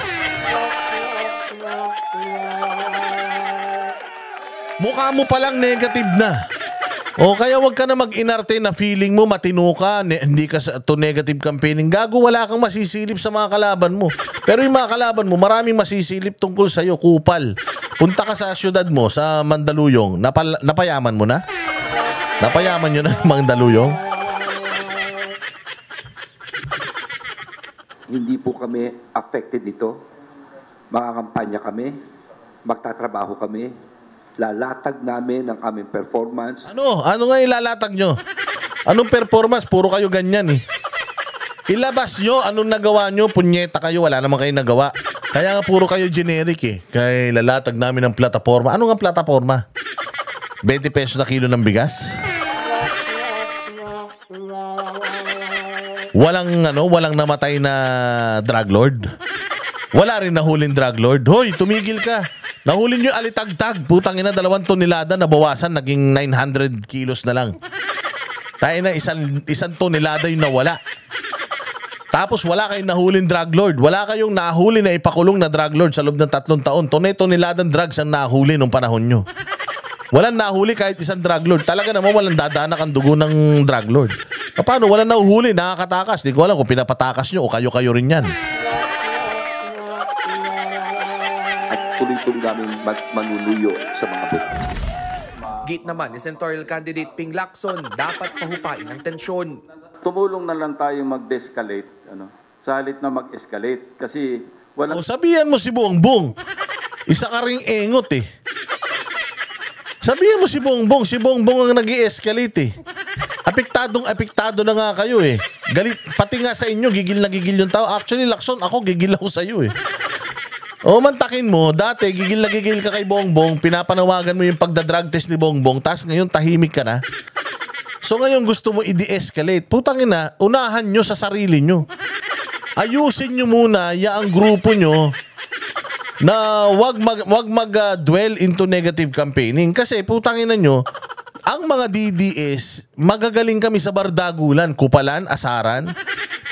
Mukha mo palang negative na. O kaya wag ka na mag-inarte na feeling mo matino ka, hindi ka to negative campaigning. Gago, wala kang masisilip sa mga kalaban mo. Pero yung mga kalaban mo, maraming masisilip tungkol sa'yo, kupal. Punta ka sa syudad mo, sa Mandaluyong, napayaman mo na? Napayaman nyo na Mandaluyong? Hindi po kami affected nito. Makakampanya kami, magtatrabaho kami, lalatag namin ang aming performance. Ano nga ilalatag nyo? Anong performance? Puro kayo ganyan eh. Ilabas nyo, anong nagawa nyo? Punyeta kayo, wala naman kayo nagawa. Kaya nga puro kayo generic eh. Kaya lalatag namin ang plataforma. Ano nga plataforma? 20 pesos na kilo ng bigas? Walang namatay na drug lord? Wala rin nahuling drug lord? Hoy, tumigil ka. Nahuli nyo yung alitagtag. Putang ina, 2 tonelada na bawasan, naging 900 kilos na lang. Tayo na, isang tonelada yung nawala. Tapos wala kayong nahuling drug lord. Wala kayong nahuli na ipakulong na drug lord sa loob ng 3 taon. Toneladang drugs ang nahuli nung panahon nyo. Walang nahuli kahit isang drug lord. Talaga naman walang dadanak ang dugo ng drug lord. Paano? Walang nahuhuli, nakakatakas. Di ko alam kung pinapatakas nyo o kayo-kayo rin yan. Tuloy-tuloy namin manuluyo sa mga buto. Gate naman ni senatorial candidate Ping Lacson, dapat pahupain ang tensyon. Tumulong na lang tayo mag-de-escalate, sa halit na mag-escalate. Kasi O sabihan mo si Bongbong. Isa ka ring engot eh. Sabihan mo si Bongbong ang nag-i-escalate eh. Apektado na nga kayo eh. Galit, pati nga sa inyo, gigil na gigil yung tao. Actually, Lacson, ako gigil ako sa'yo eh. O mantakin mo, dati gigil na gigil ka kay Bongbong, pinapanawagan mo yung pagdadrug test ni Bongbong, tas ngayon tahimik ka na. So ngayon gusto mo i-de-escalate. Putang ina, unahan nyo sa sarili nyo. Ayusin nyo muna yaang grupo nyo na wag mag-dwell into negative campaigning. Kasi putang ina nyo, ang mga DDS, magagaling kami sa bardagulan, kupalan, asaran.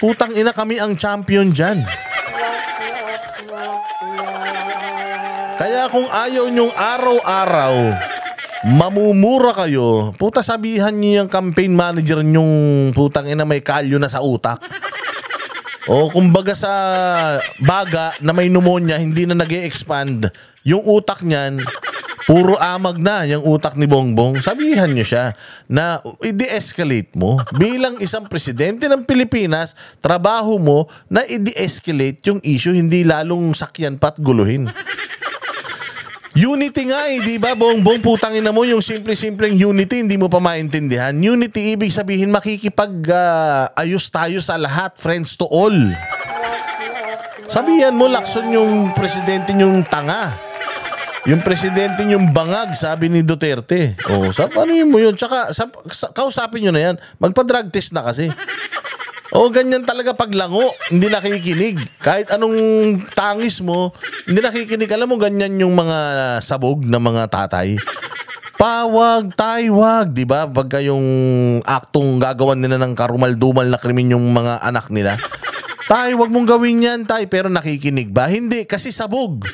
Putang ina, kami ang champion dyan. Kaya kung ayaw nyong araw-araw mamumura kayo, puta sabihan niyo yung campaign manager nyong putang ina may kalyo na sa utak. O kumbaga sa baga na may pneumonia, hindi na nag-e-expand, yung utak niyan, puro amag na yung utak ni Bongbong. Sabihan niyo siya na i-de-escalate mo. Bilang isang presidente ng Pilipinas, trabaho mo na i-de-escalate yung issue, hindi lalong sakyan pat guluhin. Unity nga eh, di ba? Bongbong, putangin na mo yung simple-simpleng unity, hindi mo pa maintindihan. Unity, ibig sabihin makikipag-ayos tayo sa lahat, friends to all. Sabihan mo, Lacson, yung presidente yung tanga. Yung presidente yung bangag, sabi ni Duterte. O, sapanin mo yun. Tsaka, kausapin nyo na yan. Magpa-drug test na kasi. O, ganyan talaga paglango, hindi nakikinig. Kahit anong tangis mo, hindi nakikinig. Alam mo, ganyan yung mga sabog na mga tatay. Pawag, taywag, di ba? Pagka yung aktong gagawan nila ng karumal-dumal na krimen yung mga anak nila. Tay, wag mong gawin yan, tay. Pero nakikinig ba? Hindi, kasi sabog.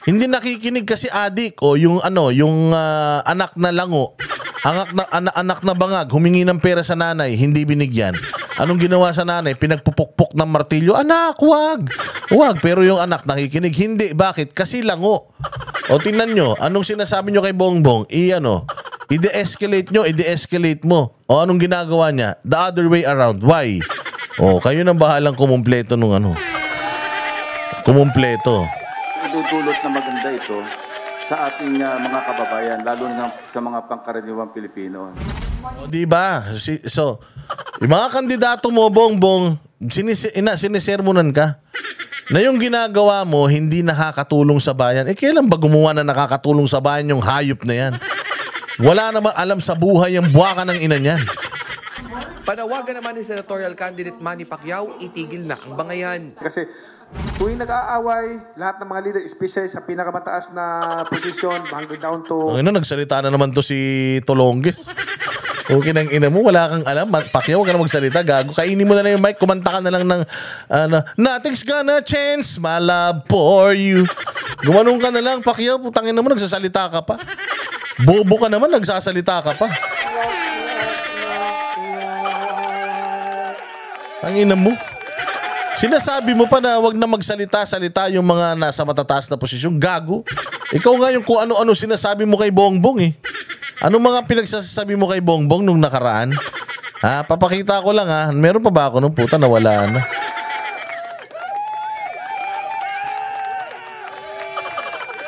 Hindi nakikinig kasi adik o yung anak na lango, anak na bangag, humingi ng pera sa nanay, hindi binigyan. Anong ginawa sa nanay? Pinagpupukpok ng martilyo. Anak, wag. Wag, pero yung anak nakikinig. Hindi, bakit? Kasi lango. O tingnan nyo, anong sinasabi nyo kay Bongbong? I-de-escalate nyo, i-de-escalate mo. O anong ginagawa niya? The other way around. Why? O, kayo nang bahalang kumumpleto nung kumumpleto. Idudulot na maganda ito sa ating mga kababayan, lalo na sa mga pangkaraniwang Pilipino. O, diba? So, yung mga kandidato mo, Bongbong, sinisermonan ka. Na yung ginagawa mo, hindi nakakatulong sa bayan. Kailan ba gumawa na nakakatulong sa bayan yung hayop na yan? Wala namang alam sa buhay yung buwaka ng ina niyan. Panawagan naman ni senatorial candidate Manny Pacquiao, itigil na ang bangayan. Kasi tuwing nag-aaway, lahat ng mga leader, especially sa pinakamataas na posisyon, hanggang down to... Nagsalita na naman to si Tolongges. Okay nang ina mo, wala kang alam. Pacquiao, huwag ka na magsalita, gago. Kainin mo na lang yung mic, kumanta ka na lang ng nothing's gonna change my love for you. Gumanong ka na lang, Pacquiao, putangin na mo, nagsasalita ka pa. Bobo ka naman, nagsasalita ka pa. Tangina mo. Sinasabi mo pa na wag na magsalita-salita yung mga nasa matataas na posisyon. Gago. Ikaw nga yung kung ano-ano sinasabi mo kay Bongbong eh. Anong mga pinagsasabi mo kay Bongbong nung nakaraan? Ha? Papakita ko lang ha. Meron pa ba ako nung puta nawala na?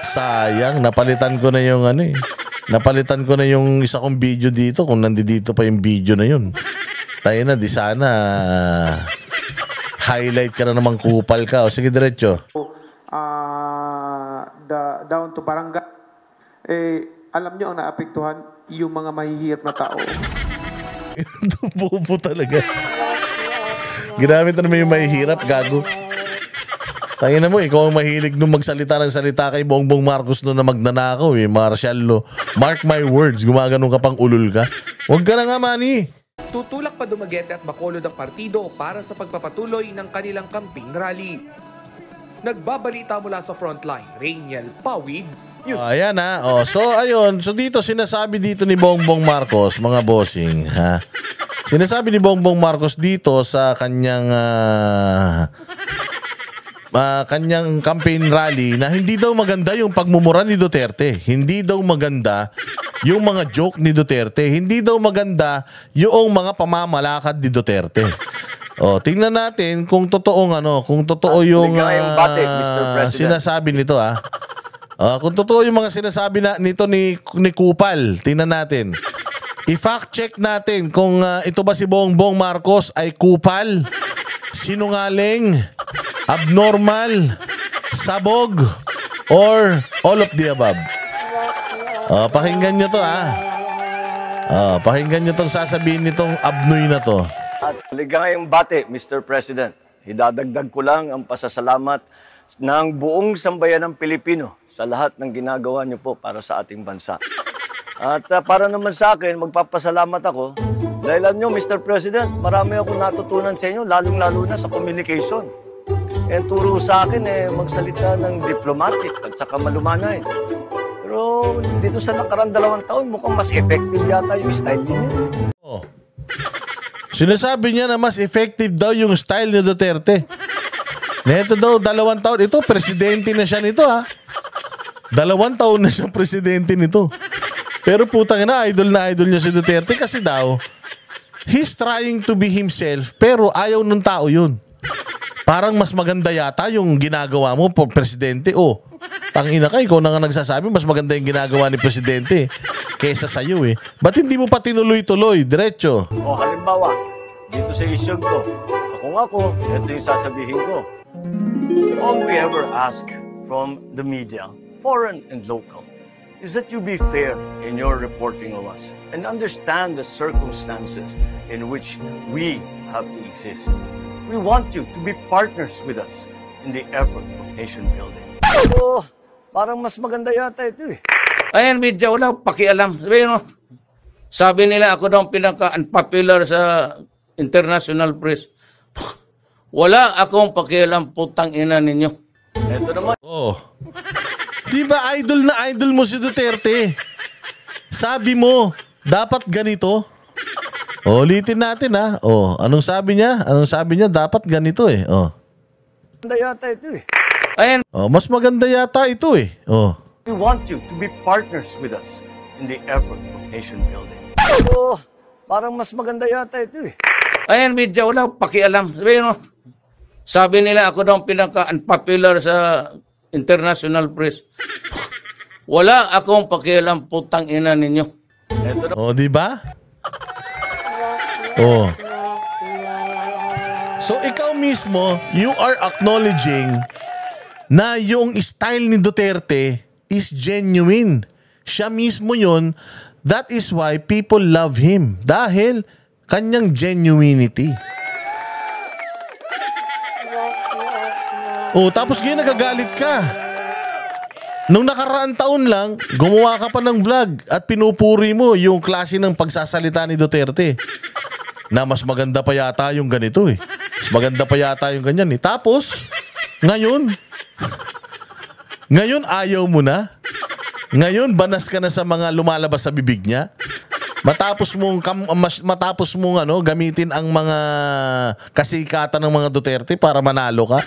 Sayang, napalitan ko na yung napalitan ko na yung isa kong video dito kung nandito pa yung video na yun. Tayo na, di sana highlight ka na namang kupal ka. O sige, diretso. Down to barangay, alam nyo ang naapektuhan yung mga mahihirap na tao. Bobo talaga. Ginamit na naman yung mahihirap, gago. Tangin na mo, ikaw ang mahilig nung magsalita ng salita kay Bongbong Marcos noon na magnanakaw eh. Martial law. Mark my words, gumaganong ka pang ulul ka. Huwag ka na nga, Manny. Tutulak pa Dumaguete at Bacolod ang partido para sa pagpapatuloy ng kanilang campaign rally. Nagbabalita mula sa frontline, Rainiel Pawid, News. Ayan ha. So ayun, so dito sinasabi dito ni Bongbong Marcos, mga bossing, ha. Sinasabi ni Bongbong Marcos dito sa kanyang kanyang campaign rally na hindi daw maganda yung pagmumura ni Duterte. Hindi daw maganda yung mga joke ni Duterte. Hindi daw maganda yung mga pamamalakad ni Duterte. O, tingnan natin kung totoong kung totoo yung sinasabi nito kung totoo yung mga sinasabi nito ni Kupal. Tingnan natin. I-fact check natin kung ito ba si Bongbong Marcos ay kupal, sinungaling, abnormal, sabog, or all of the above. Pakinggan nyo to pakinggan nyo tong sasabihin nitong abnoy na to. At maligayang bati, Mr. President. Idadagdag ko lang ang pasasalamat ng buong sambayan ng Pilipino sa lahat ng ginagawa niyo po para sa ating bansa. At para naman sa akin, magpapasalamat ako dahil alam niyo, Mr. President, marami akong natutunan sa inyo, lalong-lalo na sa communication. Turo sa akin magsalita ng diplomatic at saka malumanay. Pero dito sa nakarang 2 taon, mukhang mas effective yata yung style niyo. Sinasabi niya na mas effective daw yung style ni Duterte. Neto daw, 2 taon. Ito, presidente na siya nito 2 taon na siyang presidente nito. Pero putang na idol niya si Duterte kasi daw, he's trying to be himself pero ayaw ng tao yun. Parang mas maganda yata yung ginagawa mo po, presidente. Tangina ka, ikaw na nga nagsasabi, mas maganda yung ginagawa ni presidente kaysa sa'yo eh. Ba't hindi mo pa tinuloy-tuloy? Diretso. Halimbawa, dito sa isyong to, ako, ito yung sasabihin ko. All we ever ask from the media, foreign and local, is that you be fair in your reporting of us and understand the circumstances in which we have to exist. We want you to be partners with us in the effort of nation building. So, parang mas maganda yata ito eh. Ayan, media, wala pakialam. Sabi nila ako daw pinaka-unpopular sa international press. Wala akong pakialam, putang ina ninyo. Ito naman. Oh. Di ba idol na idol mo si Duterte? Sabi mo, dapat ganito. Oh, ulitin natin ha. Oh, anong sabi niya? Anong sabi niya? Dapat ganito eh. Oh. Maganda yata ito eh. Ayan, Oh, mas maganda yata ito eh. Oh. We want you to be partners with us in the effort of nation building. So, parang mas maganda yata ito eh. ayan media, wala akong pakialam. Sabi nila ako daw ang pinaka-unpopular sa international press. Wala akong pakialam, putang ina ninyo. Ito na. Oh, di ba? Oh. So ikaw mismo, you are acknowledging na yung style ni Duterte is genuine. Siya mismo yun. That is why people love him. Dahil kanyang genuinity. Oh, tapos ngayon nagagalit ka. Nung nakaraang taon lang, gumawa ka pa ng vlog at pinupuri mo yung klase ng pagsasalita ni Duterte. Na mas maganda pa yata yung ganito eh. Mas maganda pa yata yung ganyan eh. Tapos, ngayon ayaw mo na. Ngayon, banas ka na sa mga lumalabas sa bibig niya. Matapos mong gamitin ang mga kasikatan ng mga Duterte para manalo ka.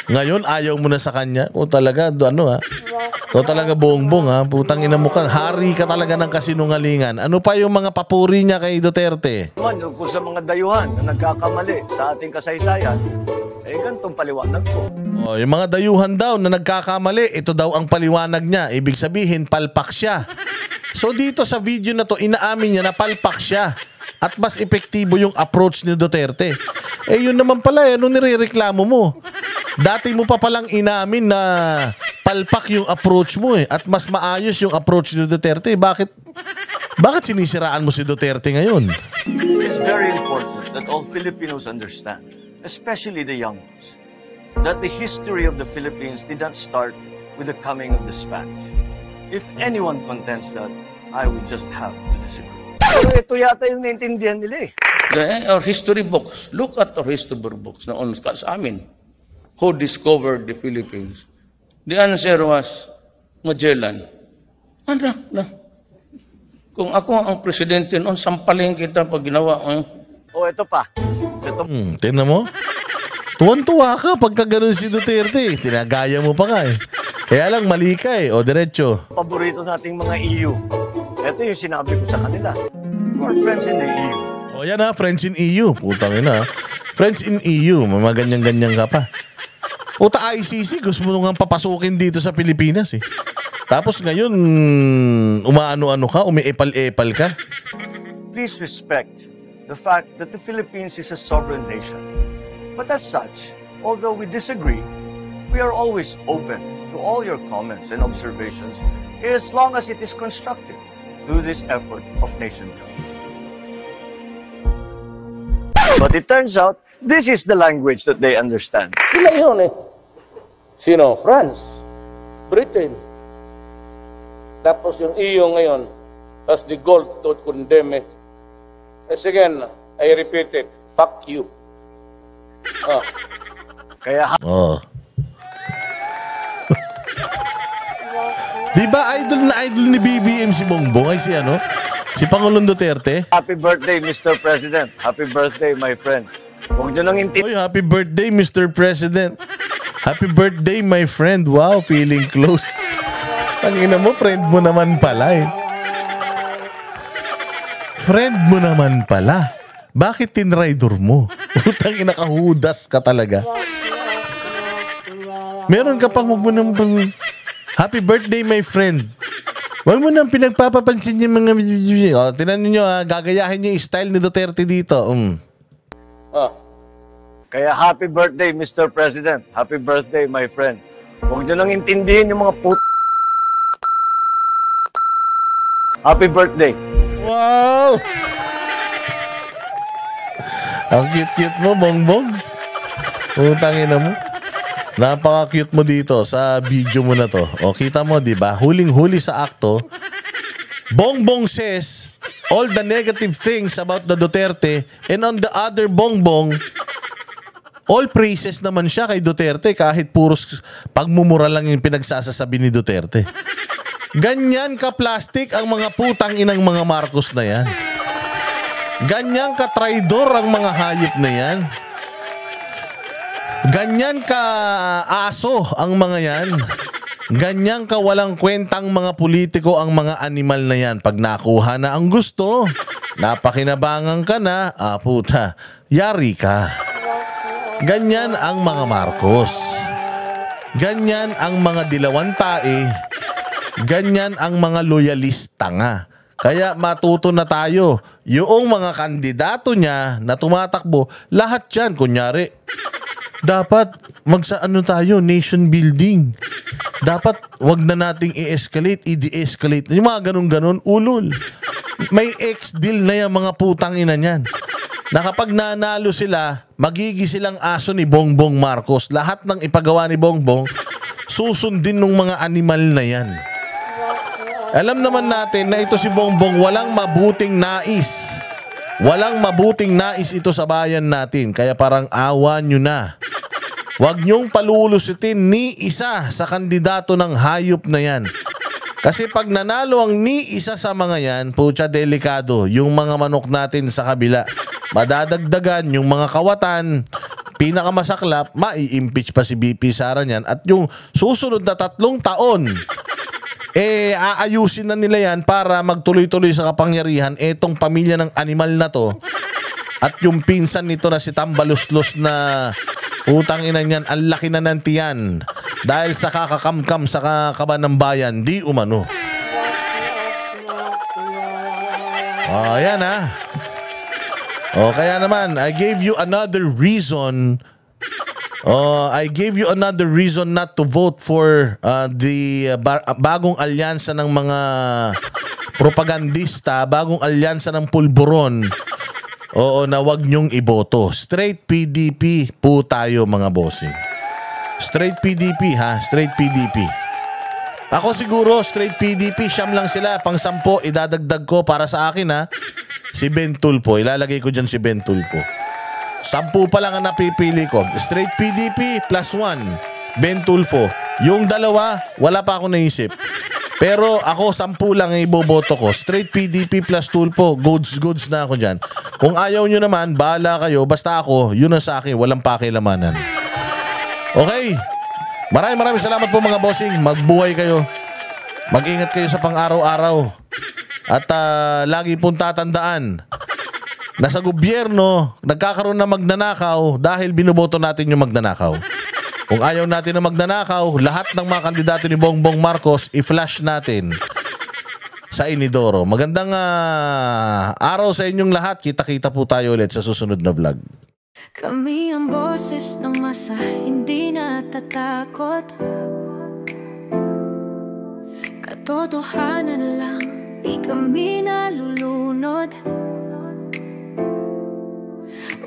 Ngayon, ayaw mo na sa kanya. O talaga, o talaga bongbong ha. Putang ina mo ka. Hari ka talaga ng kasinungalingan. Ano pa yung mga papuri niya kay Duterte? Naman, kung sa mga dayuhan na nagkakamali sa ating kasaysayan, ganitong paliwanag ko. Oh, yung mga dayuhan daw na nagkakamali, ito daw ang paliwanag niya. Ibig sabihin, palpak siya. So dito sa video na to, inaamin niya na palpak siya. At mas epektibo yung approach ni Duterte. Yun naman pala, ano nirereklamo mo? Dati mo pa palang inamin na palpak yung approach mo eh. At mas maayos yung approach ni Duterte. Bakit sinisiraan mo si Duterte ngayon? It's very important that all Filipinos understand, especially the young ones, that the history of the Philippines did not start with the coming of the Spanish. If anyone contends that, I would just have to disagree. Pero ito yata yung naintindihan nila eh. Our history books, look at our history books noon sa amin. Who discovered the Philippines? The answer was Magellan. Kung ako ang presidente noon, sampalin kita pag ginawa. Ito pa. Ito. Tingnan mo. Tuwan-tuwa ka pagka ganun si Duterte. Tinagaya mo pa nga eh. Kaya lang mali ka eh. O diretso. Paborito nating mga EU. Ito yung sinabi ko sa kanila. We're friends in the EU. O yan ha, friends in EU. Putang ina. Friends in EU. Mga ganyan-ganyan ka pa. Puta ICC, gusto mo nang papasukin dito sa Pilipinas eh. Tapos ngayon, umaano-ano ka, umiepal-epal ka. Please respect the fact that the Philippines is a sovereign nation. But as such, although we disagree, we are always open to all your comments and observations as long as it is constructive through this effort of nation building. But it turns out, this is the language that they understand. Sila yun eh. Sino? France, Britain. Tapos yung EU ngayon, as the goal to condemn it. As again, I repeat it, fuck you. Kaya Diba idol na idol ni BBM si Bongbong ay si Pangulong Duterte? Happy birthday, Mr. President. Happy birthday, my friend. Huwag nyo nang Oy, happy birthday, Mr. President. Happy birthday, my friend. Wow, feeling close. Tangina mo, friend mo naman pala eh. Friend mo naman pala. Bakit tinrider mo? Tangina, kahudas ka talaga. Meron ka pang happy birthday, my friend. Huwag mo nang pinagpapapansin yung mga... tinan ninyo gagayahin niyo yung style ni Duterte dito. Kaya happy birthday, Mr. President. Happy birthday, my friend. Huwag nyo nang intindihin yung mga Happy birthday. Wow! Ang cute-cute mo, Bongbong. Utangin na mo. Napaka-cute mo dito sa video mo na to. O, kita mo, di ba? Huling-huli sa akto. Bongbong says all the negative things about the Duterte, and on the other Bongbong, all praises naman siya kay Duterte kahit puros pagmumura lang yung pinagsasasabi ni Duterte. Ganyan ka-plastic ang mga putang inang mga Marcos na yan. Ganyan ka-traidor ang mga hayop na yan. Ganyan ka-aso ang mga yan. Ganyan ka walang kwentang mga politiko ang mga animal na yan. Pag nakuha na ang gusto, napakinabangan ka na, puta, yari ka. Ganyan ang mga Marcos. Ganyan ang mga dilawan tae. Ganyan ang mga loyalista nga. Kaya matuto na tayo. Yung mga kandidato niya na tumatakbo, lahat yan, kunyari, dapat magsaano tayo, nation building. Dapat wag na nating i-escalate, i-de-escalate. Yung mga ganun-ganun, ulol. May ex-deal na yung mga putang ina niyan. Na kapag nanalo sila, magigi silang aso ni Bongbong Marcos. Lahat ng ipagawa ni Bongbong, susundin ng mga animal na yan. Alam naman natin na ito si Bongbong walang mabuting nais. Walang mabuting nais ito sa bayan natin. Kaya parang awa nyo na. Huwag nyong palulusitin ni isa sa kandidato ng hayop na yan. Kasi pag nanalo ang ni isa sa mga yan, pucha delikado, yung mga manok natin sa kabila. Madadagdagan yung mga kawatan, pinakamasaklap, mai-impeach pa si BP Sara niyan. At yung susunod na 3 taon, aayusin na nila yan para magtuloy-tuloy sa kapangyarihan etong pamilya ng animal na to. At yung pinsan nito na si Tambaluslos na utang ina niyan, ang laki na ng tiyan. Dahil sa kakakamkam sa kakaban ng bayan, di umano. Ayan ha. Kaya naman, I gave you another reason not to vote for the bagong alyansa ng mga propagandista, bagong alyansa ng pulburon. Oo, na wag nyong iboto. Straight PDP po tayo mga bossing. Straight PDP ha, straight PDP. Ako siguro, straight PDP, siyam lang sila, pang 10, idadagdag ko para sa akin ha. Si Ben Tulfo, ilalagay ko dyan si Ben Tulfo. 10 pa lang ang napipili ko. Straight PDP plus 1, Ben Tulfo. Yung dalawa, wala pa ako naisip. Pero ako 10 lang ang iboboto ko. Straight PDP plus Tulfo, goods na ako dyan. Kung ayaw nyo naman, bahala kayo. Basta ako, yun ang sa akin, walang pakilamanan. Okay? Maraming salamat po mga bossing. Magbuhay kayo. Mag-ingat kayo sa pang-araw-araw. At lagi pong tatandaan na sa gobyerno, nagkakaroon na magnanakaw dahil binoboto natin yung magnanakaw. Kung ayaw natin na magnanakaw, lahat ng mga kandidato ni Bongbong Marcos, i-flash natin sa Inidoro. Magandang araw sa inyong lahat. Kita-kita po tayo ulit sa susunod na vlog. Kami ang boses ng masa, hindi natatakot. Katotohanan lang, di kami nalulunod.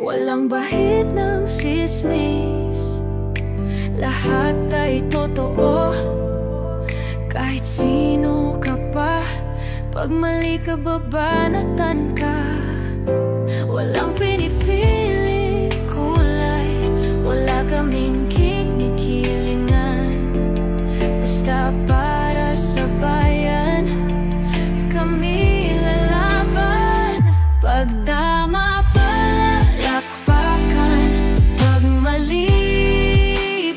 Walang bahid ng sismis, lahat ay totoo. Kahit sino ka pa, pag mali ka babanatan ka. Walang pinipili kulay, wala kaming kinikilingan. Basta para sa bayan, kami lalaban. Pag tama palakpakan, pag mali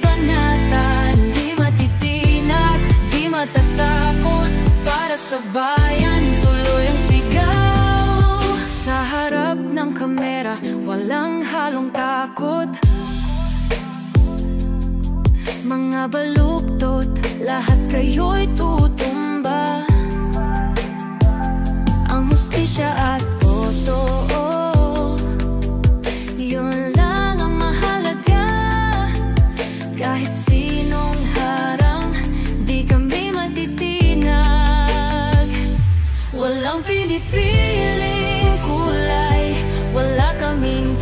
banatan. Di matitinag, di matatakot, para sa bayan tuloy ang sigaw. Sa harap ng kamera, walang halong takot. Mga baluktot, lahat kayo'y tutumba. Ang hustisya at totoo, yun lang ang mahalaga. Kahit sinong harang, di kami matitinag. Walang pinipiling kulay, wala kaming